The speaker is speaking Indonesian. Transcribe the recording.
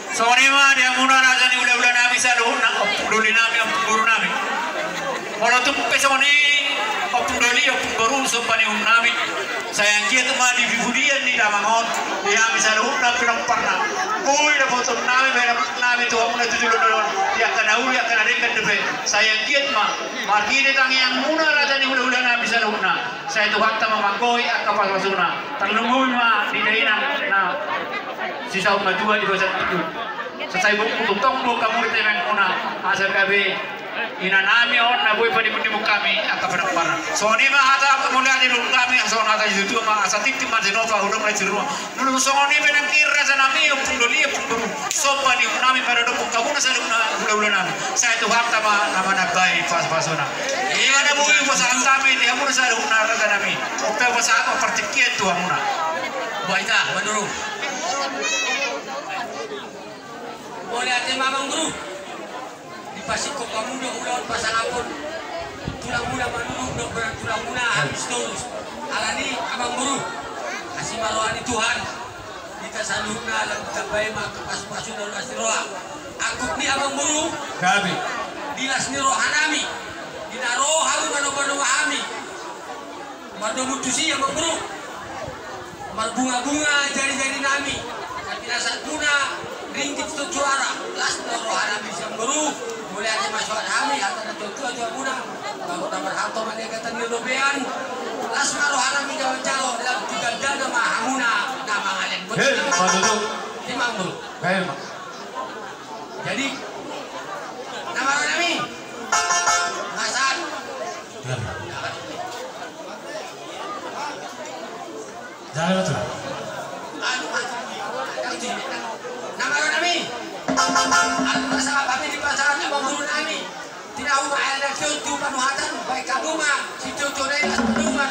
Sonima dia muna raja ni ulah-ulah nami saluh nak opdoli nami opguru nami. Walau tu pesoni opdoli opguru sopani nami. Sayang dia tu mah di vibudian di damangon dia misaluh nak pinang parna. Boy dah foto nami nami tu amuna tu dulu dia kena uli akan ada kan debe. Sayang dia mah margi dia tangi yang muna raja ni ulah-ulah nami saluh na. Saya tu hakta mamangkoi akapal wasuna. Tanglungui mah di dainang na. Sisa umma dua di bawah itu. Selesai butong dua kamu di tempat mana asal kabe ina nami on na boy padi padi kami akap parang. So ni mah ada mulai di rumah kami so ada itu mah asal tip mah jenova udah mulai cerita. Nulu so ni benang kira sana nami pundoli pundu so pani nami pada dok kamu nasa ulah nami. Saya tu hakta mah nama nabai pas-pasona. Iya ada boy pasal kami dia kamu nasa ulah nami. Oke pasal apa pertikian tu amuna. Baiklah menurut. Boleh hati mamang guru di pasik kok kamu udah ulang pasang apun tulang muda menurut dok berat tulang muda habis terus alani abang guru kasih maluani Tuhan kita salurna dalam kita bayi mak kepas-pasu dalam asroa aku ni abang guru Gabi dilas ni rohanami dinaroh halu mano wahami mado mutusi abang guru bunga-bunga jari-jari nami tapi rasa guna ringgit itu juara las rohana bisa guru boleh ada masyarakat kami atau tua muda kalau tambah harta mana kata ni robean las rohana mi jalan jalo dalam tiga dana mahamuna nama kalian betul imam guru jadi nama kami masak jangan betul nama kami anak sama kami di pasaran abang guru kami tidak mau ada cucu penuhatan baik kamu mah si cucu dari penuh mah